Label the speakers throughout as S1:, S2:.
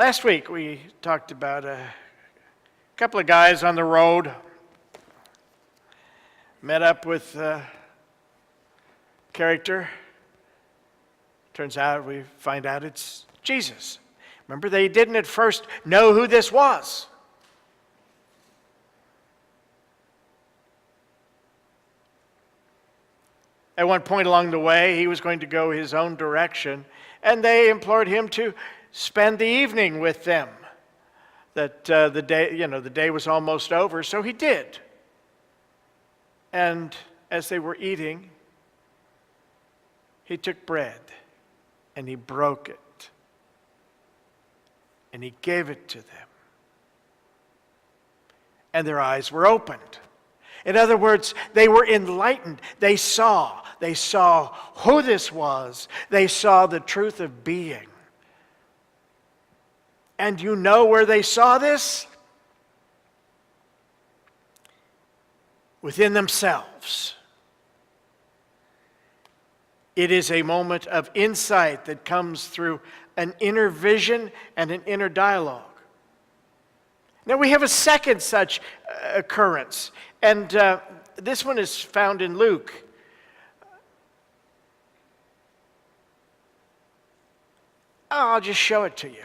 S1: Last week we talked about a couple of guys on the road, met up with a character. Turns out we find out it's Jesus. Remember, they didn't at first know who this was. At one point along the way, he was going to go his own direction, and they implored him to spend the evening with them. That the day was almost over, so he did. And as they were eating, he took bread and he broke it and he gave it to them. And their eyes were opened. In other words, they were enlightened. They saw who this was. They saw the truth of being. And you know where they saw this? Within themselves. It is a moment of insight that comes through an inner vision and an inner dialogue. Now we have a second such occurrence, and this one is found in Luke. I'll just show it to you.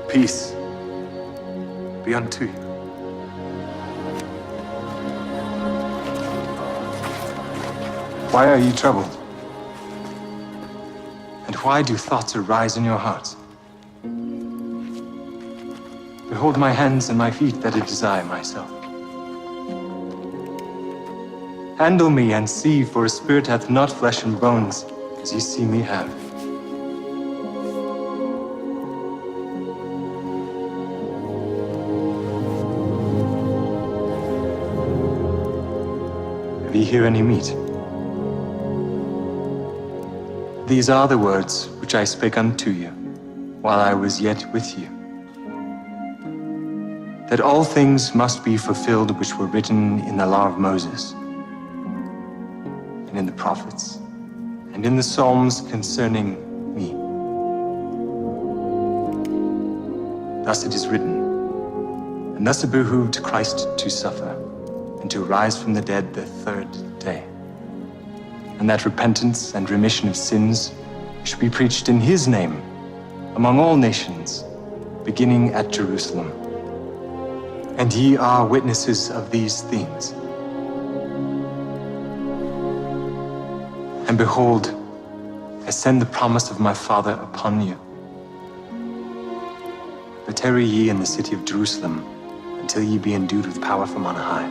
S2: Peace be unto you. Why are you troubled? And why do thoughts arise in your hearts? Behold my hands and my feet that I desire myself. Handle me and see, for a spirit hath not flesh and bones, as ye see me have. Have ye here any meat? These are the words which I spake unto you, while I was yet with you, that all things must be fulfilled which were written in the law of Moses, and in the prophets, and in the Psalms concerning me. Thus it is written, and thus it behooved Christ to suffer, and to rise from the dead the third day, and that repentance and remission of sins should be preached in his name among all nations, beginning at Jerusalem. And ye are witnesses of these things. And behold, I send the promise of my Father upon you. But tarry ye in the city of Jerusalem until ye be endued with power from on high.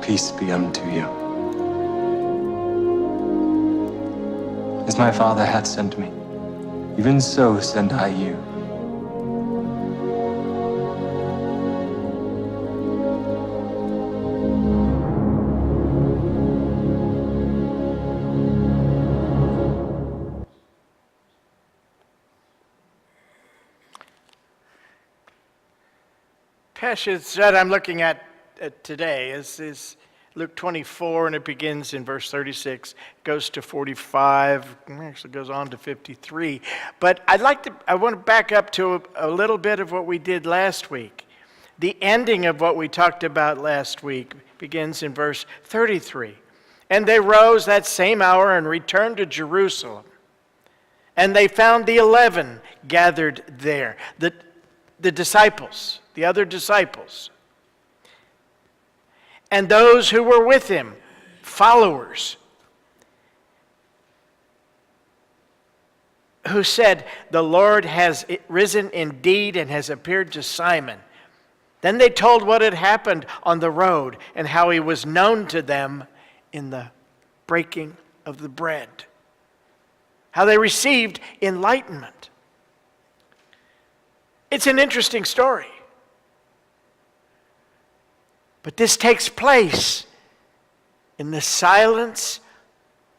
S2: Peace be unto you. As my Father hath sent me, even so send I you.
S1: Passage that I'm looking at today is Luke 24, and it begins in verse 36, goes to 45, actually goes on to 53. But I want to back up to a little bit of what we did last week. The ending of what we talked about last week begins in verse 33. And they rose that same hour and returned to Jerusalem. And they found the 11 gathered there, the disciples, the other disciples. And those who were with him, followers, who said, "The Lord has risen indeed and has appeared to Simon." Then they told what had happened on the road and how he was known to them in the breaking of the bread. How they received enlightenment. It's an interesting story. But this takes place in the silence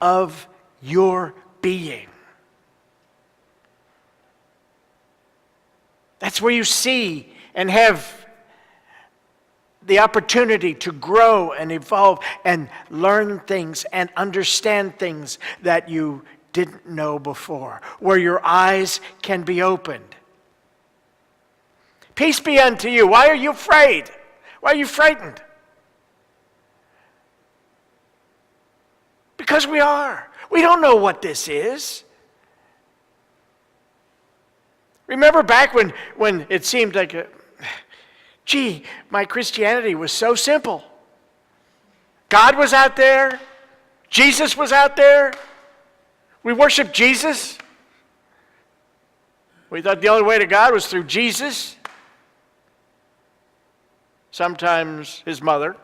S1: of your being. That's where you see and have the opportunity to grow and evolve and learn things and understand things that you didn't know before, where your eyes can be opened. Peace be unto you. Why are you afraid? Why are you frightened? Because we are. We don't know what this is. Remember back when it seemed like, my Christianity was so simple. God was out there. Jesus was out there. We worshiped Jesus. We thought the only way to God was through Jesus. Sometimes his mother.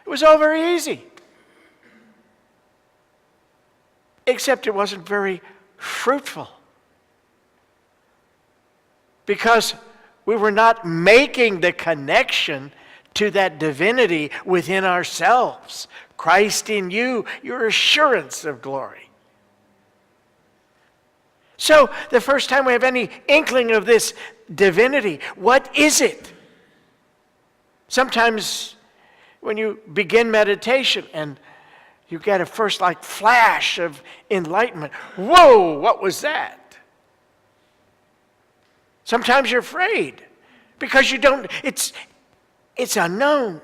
S1: It was all very easy. Except it wasn't very fruitful. Because we were not making the connection to that divinity within ourselves. Christ in you, your assurance of glory. So, the first time we have any inkling of this divinity, what is it? Sometimes when you begin meditation and you get a first flash of enlightenment, whoa, what was that? Sometimes you're afraid because you don't, it's unknown.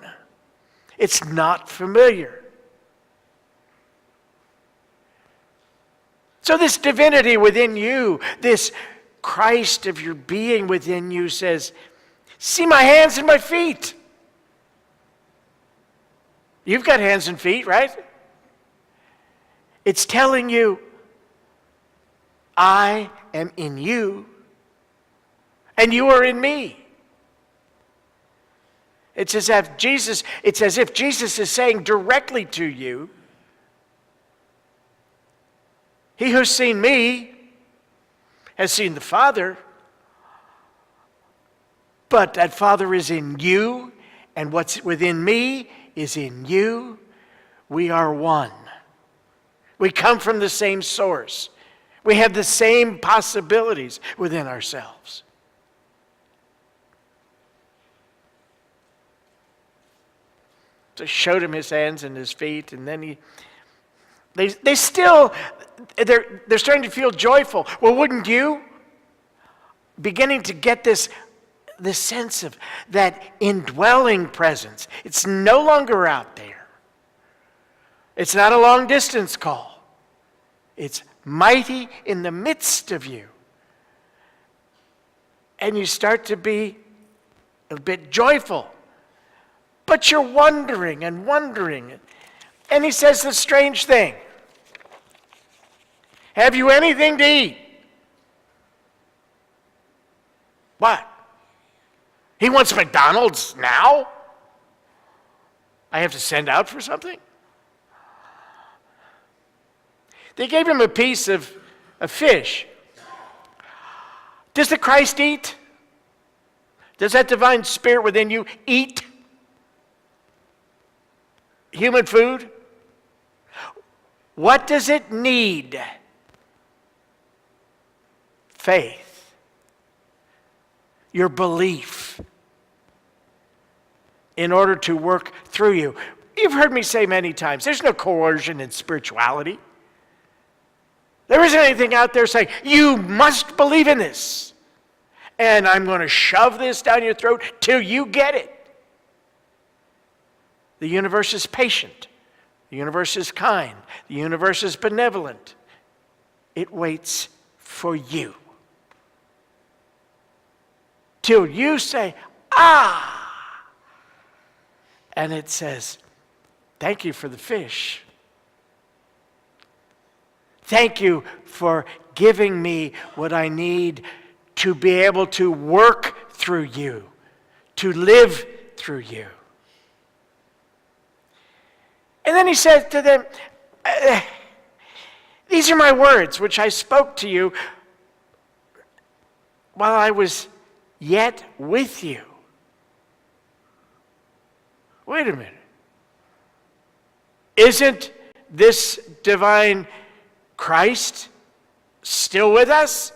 S1: It's not familiar. So this divinity within you, this Christ of your being within you says, see my hands and my feet. You've got hands and feet, right? It's telling you, I am in you, and you are in me. It's as if Jesus is saying directly to you, he who's seen me has seen the Father, but that Father is in you, and what's within me is in you. We are one. We come from the same source. We have the same possibilities within ourselves. So showed him his hands and his feet, and then they're starting to feel joyful. Well, wouldn't you? Beginning to get this sense of that indwelling presence. It's no longer out there. It's not a long distance call. It's mighty in the midst of you. And you start to be a bit joyful. But you're wondering and wondering. And he says this strange thing. Have you anything to eat? What? He wants McDonald's now? I have to send out for something? They gave him a piece of fish. Does the Christ eat? Does that divine spirit within you eat human food? What does it need? Faith. Your belief in order to work through you. You've heard me say many times, there's no coercion in spirituality. There isn't anything out there saying, you must believe in this. And I'm going to shove this down your throat till you get it. The universe is patient. The universe is kind. The universe is benevolent. It waits for you. Till you say, ah. And it says, thank you for the fish. Thank you for giving me what I need to be able to work through you, to live through you. And then he said to them, these are my words which I spoke to you while I was yet with you. Wait a minute. Isn't this divine Christ still with us.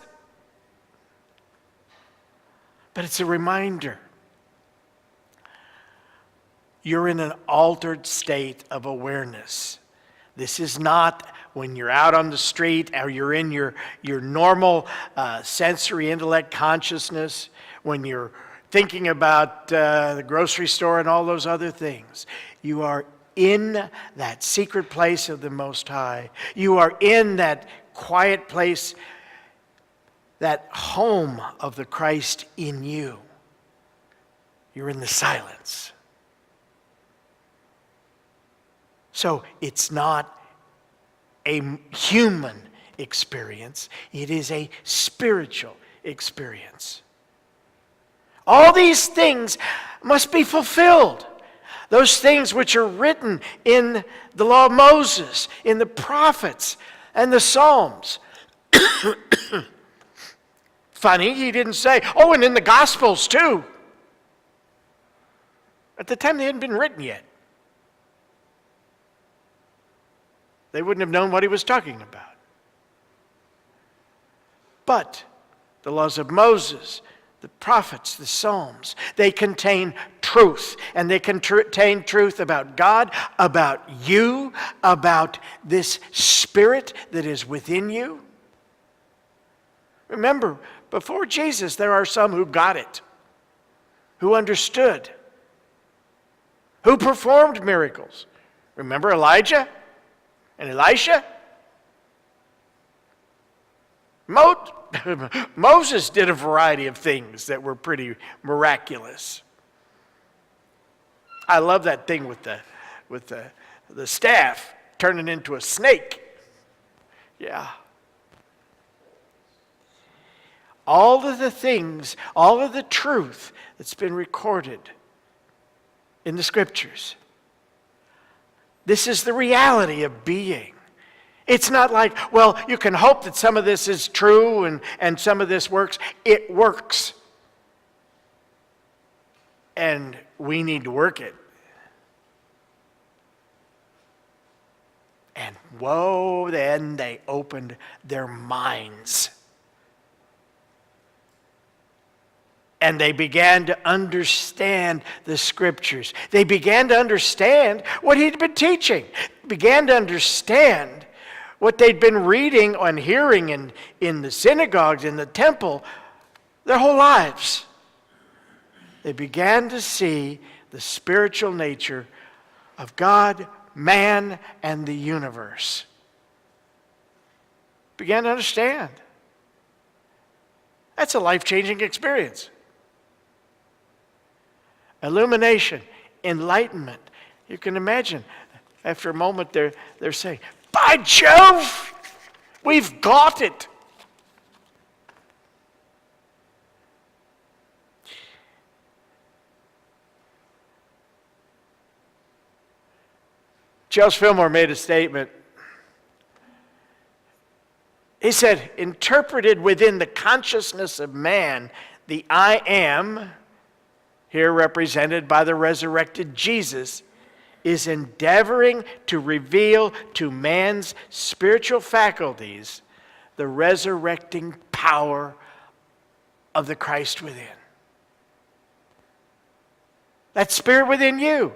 S1: But it's a reminder. You're in an altered state of awareness. This is not when you're out on the street or you're in your normal sensory intellect consciousness, when you're thinking about the grocery store and all those other things. You are in that secret place of the Most High. You are in that quiet place, that home of the Christ in you. You're in the silence. So it's not a human experience, it is a spiritual experience. All these things must be fulfilled. Those things which are written in the law of Moses, in the prophets, and the Psalms. Funny, he didn't say, oh, and in the Gospels too. At the time, they hadn't been written yet. They wouldn't have known what he was talking about. But the laws of Moses, the prophets, the Psalms, they contain truth. And they contain truth about God, about you, about this spirit that is within you. Remember, before Jesus, there are some who got it, who understood, who performed miracles. Remember Elijah and Elisha? Moses did a variety of things that were pretty miraculous. I love that thing with the staff turning into a snake. Yeah. All of the things, all of the truth that's been recorded in the Scriptures. This is the reality of being. It's not like, well, you can hope that some of this is true and some of this works. It works. And we need to work it. And whoa, then they opened their minds. And they began to understand the Scriptures. They began to understand what he'd been teaching. Began to understand what they'd been reading and hearing in the synagogues, in the temple, their whole lives. They began to see the spiritual nature of God, man, and the universe. Began to understand. That's a life-changing experience. Illumination, enlightenment. You can imagine, after a moment, they're saying, by Jove, we've got it. Charles Fillmore made a statement. He said, interpreted within the consciousness of man, the I am, here represented by the resurrected Jesus, is endeavoring to reveal to man's spiritual faculties the resurrecting power of the Christ within. That spirit within you,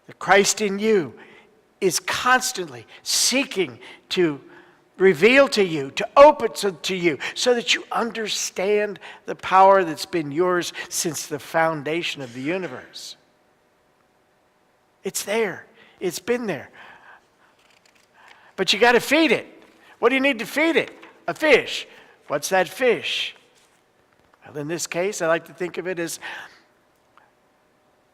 S1: the Christ in you, is constantly seeking to reveal to you, to open to you, so that you understand the power that's been yours since the foundation of the universe. It's there. It's been there. But you got to feed it. What do you need to feed it? A fish. What's that fish? Well, in this case, I like to think of it as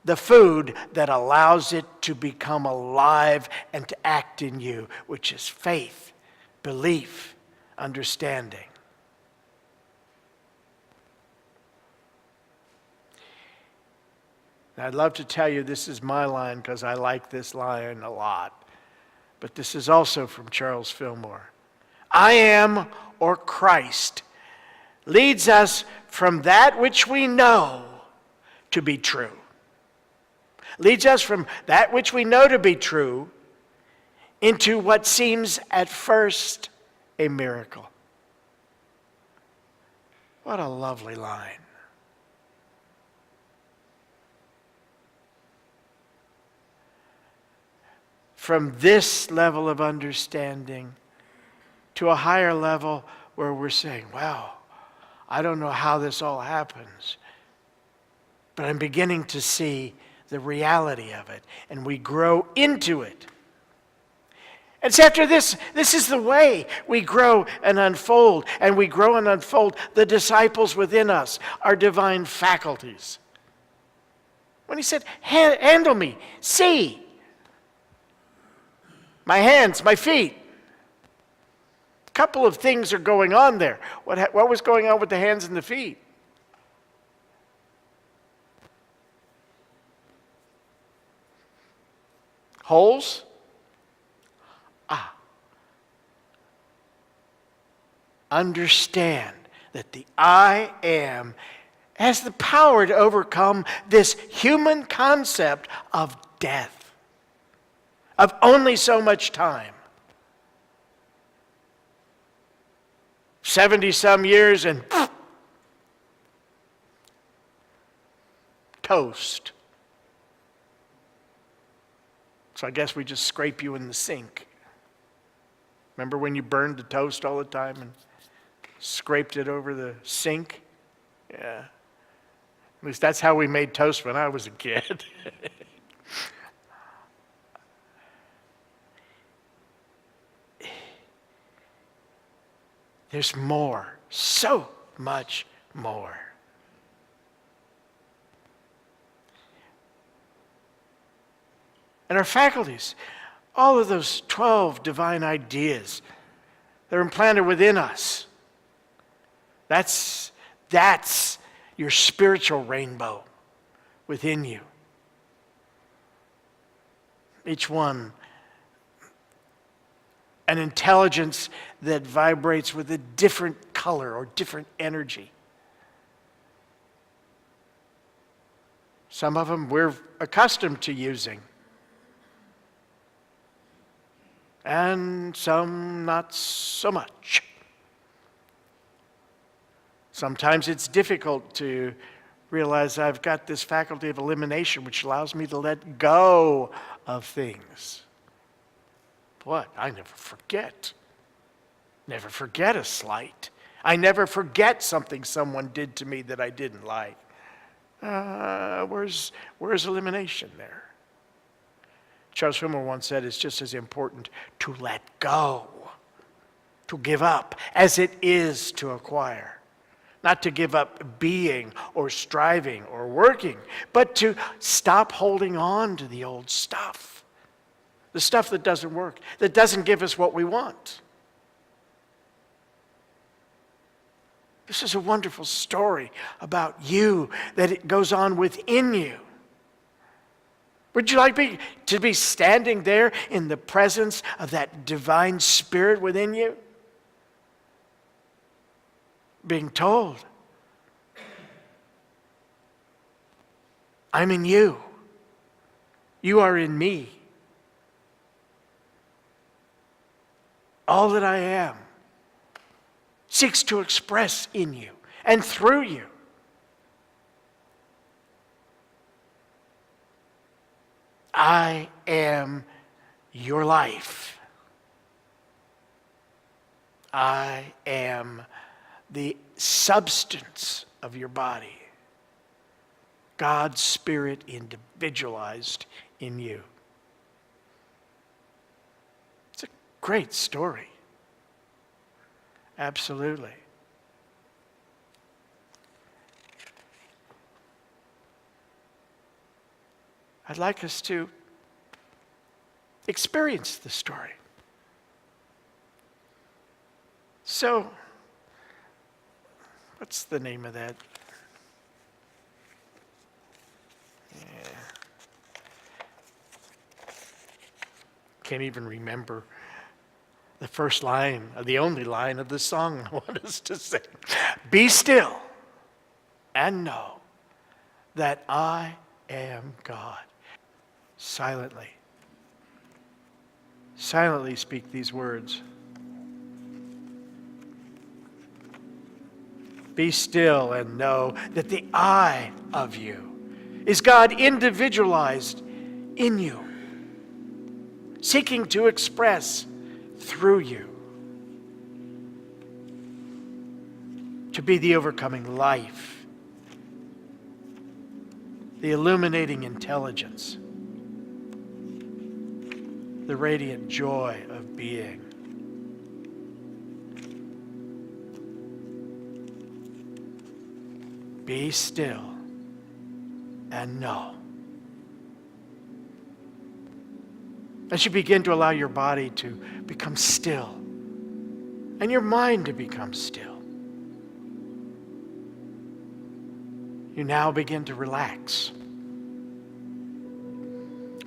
S1: the food that allows it to become alive and to act in you, which is faith, belief, understanding. I'd love to tell you this is my line because I like this line a lot. But this is also from Charles Fillmore. I am, or Christ, leads us from that which we know to be true. Leads us from that which we know to be true into what seems at first a miracle. What a lovely line. From this level of understanding to a higher level where we're saying, wow, I don't know how this all happens, but I'm beginning to see the reality of it, and we grow into it. And so after this is the way we grow and unfold, and we grow and unfold the disciples within us, our divine faculties. When he said, handle me, see, my hands, my feet. A couple of things are going on there. What was going on with the hands and the feet? Holes? Understand that the I am has the power to overcome this human concept of death, of only so much time. 70-some years and toast. So I guess we just scrape you in the sink. Remember when you burned the toast all the time and scraped it over the sink? Yeah. At least that's how we made toast when I was a kid. There's more, so much more. And our faculties, all of those 12 divine ideas, they're implanted within us. That's your spiritual rainbow within you. Each one, an intelligence that vibrates with a different color or different energy. Some of them we're accustomed to using, and some not so much. Sometimes it's difficult to realize I've got this faculty of elimination which allows me to let go of things. What? I never forget. Never forget a slight. I never forget something someone did to me that I didn't like. Where's elimination there? Charles Fillmore once said it's just as important to let go, to give up, as it is to acquire. Not to give up being or striving or working, but to stop holding on to the old stuff. The stuff that doesn't work, that doesn't give us what we want. This is a wonderful story about you, that it goes on within you. Would you like to be standing there in the presence of that divine spirit within you? Being told, I'm in you. You are in me. All that I am seeks to express in you and through you. I am your life. I am the substance of your body. God's Spirit individualized in you. It's a great story. Absolutely. I'd like us to experience the story. So, what's the name of that? Yeah. Can't even remember the first line, or the only line of the song I want us to sing. Be still and know that I am God. Silently. Silently speak these words. Be still and know that the I of you is God individualized in you, seeking to express through you, to be the overcoming life, the illuminating intelligence, the radiant joy of being. Be still and know. As you begin to allow your body to become still and your mind to become still, you now begin to relax.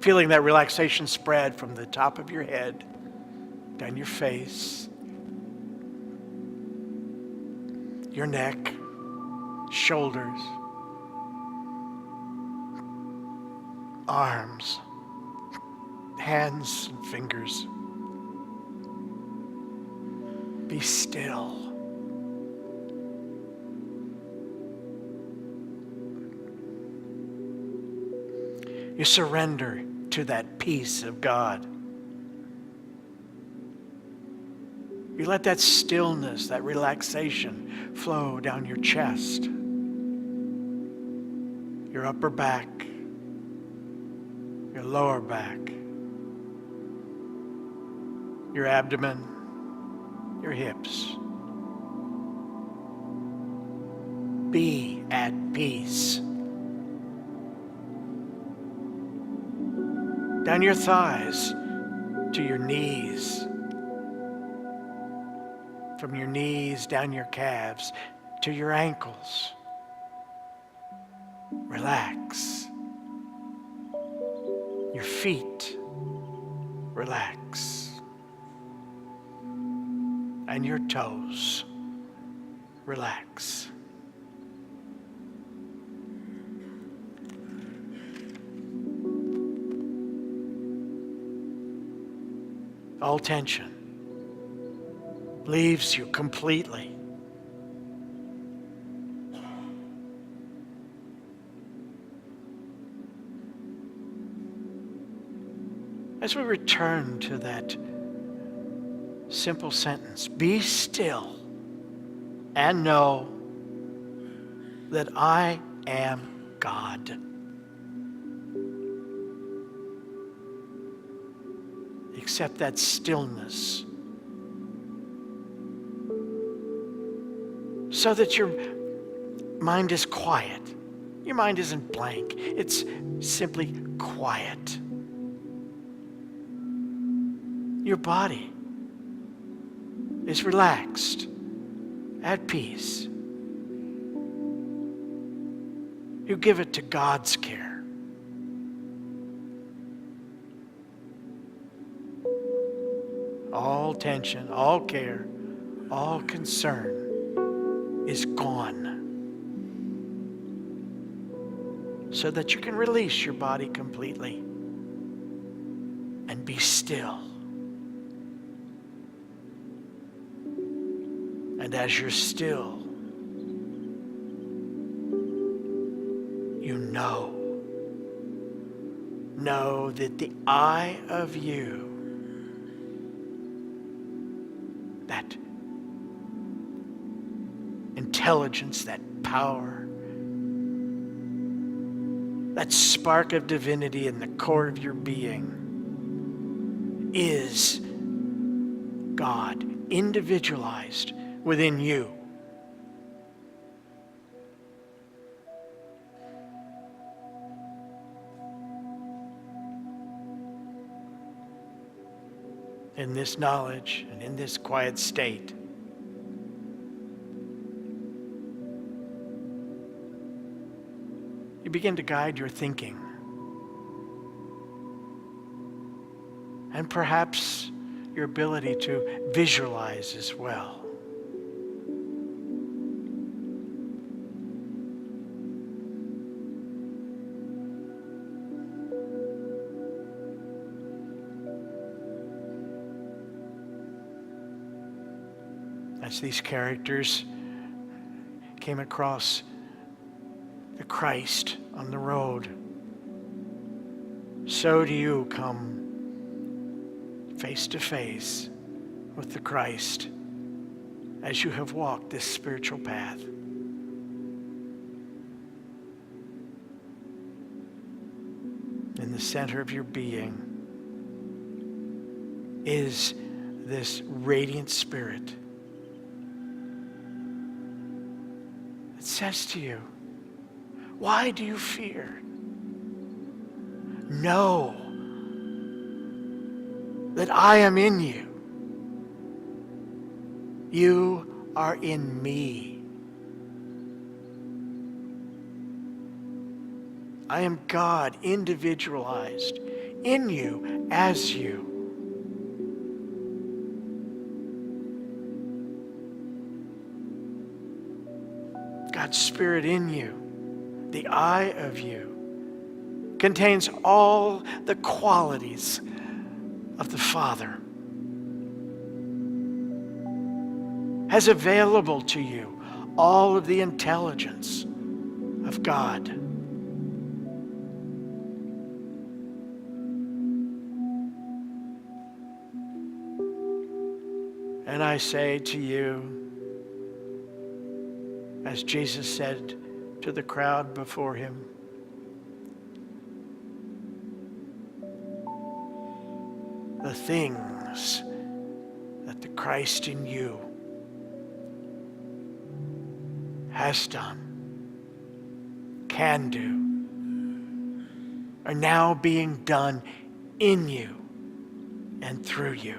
S1: Feeling that relaxation spread from the top of your head, down your face, your neck, shoulders, arms, hands and fingers. Be still. You surrender to that peace of God. You let that stillness, that relaxation flow down your chest, your upper back, your lower back, your abdomen, your hips. Be at peace. Down your thighs to your knees. From your knees down your calves to your ankles. Relax. Your feet, relax. And your toes, relax. All tension leaves you completely. As we return to that simple sentence, be still and know that I am God. Accept that stillness so that your mind is quiet. Your mind isn't blank. It's simply quiet. Your body is relaxed, at peace. You give it to God's care. All tension, all care, all concern is gone, so that you can release your body completely and be still. And as you're still, you know that the I of you, that intelligence, that power, that spark of divinity in the core of your being is God, individualized within you. In this knowledge and in this quiet state, you begin to guide your thinking. And perhaps your ability to visualize as well. As these characters came across the Christ on the road, so do you come face to face with the Christ as you have walked this spiritual path. In the center of your being is this radiant spirit. It says to you, why do you fear? Know that I am in you. You are in me. I am God, individualized in you as you. God's Spirit in you, the I of you, contains all the qualities of the Father, has available to you all of the intelligence of God. And I say to you, as Jesus said to the crowd before him, the things that the Christ in you has done, can do, are now being done in you and through you.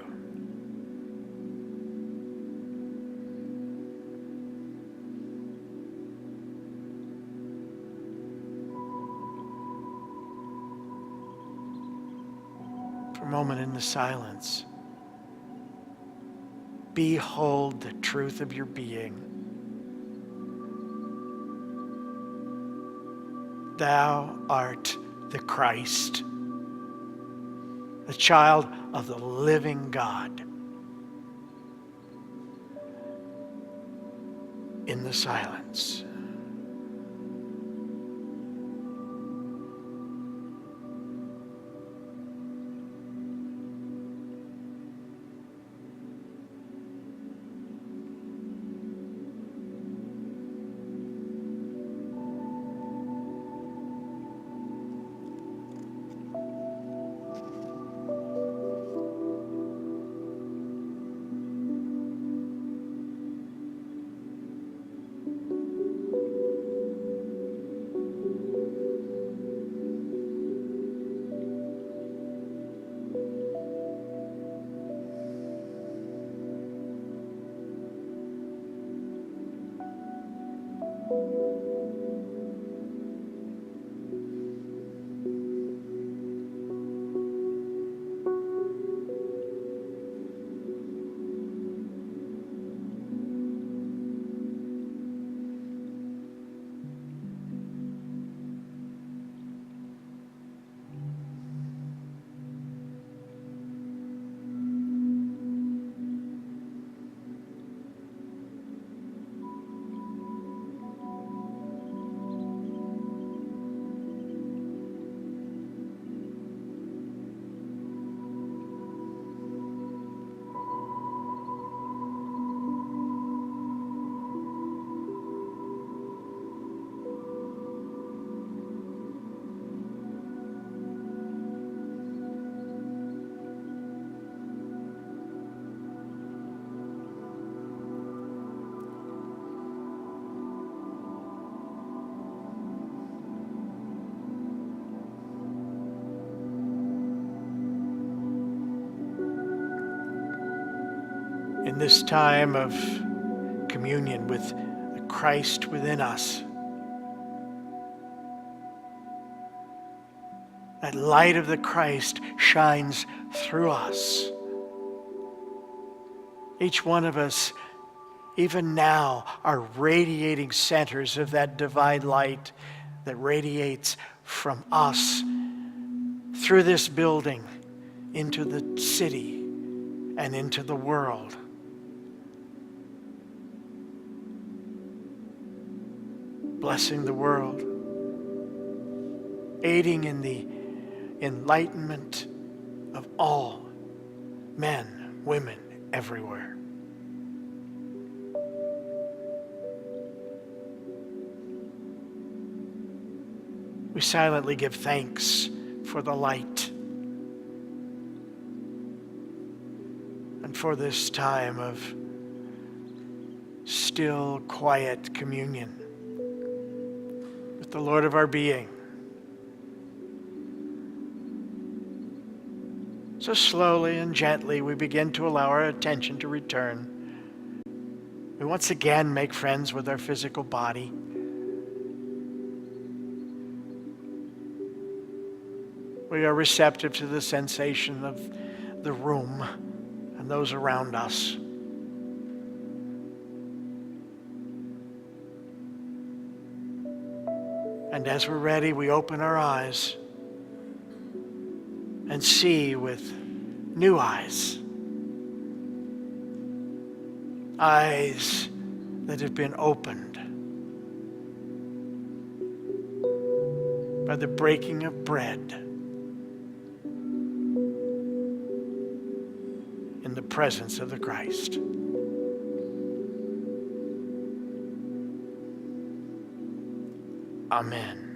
S1: For a moment in the silence, behold the truth of your being. Thou art the Christ, the child of the living God. In the silence. In this time of communion with the Christ within us, that light of the Christ shines through us. Each one of us, even now, are radiating centers of that divine light that radiates from us through this building into the city and into the world. blessing the world, aiding in the enlightenment of all men, women, everywhere. We silently give thanks for the light and for this time of still, quiet communion with the Lord of our being. So slowly and gently we begin to allow our attention to return. We once again make friends with our physical body. We are receptive to the sensation of the room and those around us. And as we're ready, we open our eyes and see with new eyes. Eyes that have been opened by the breaking of bread in the presence of the Christ. Amen.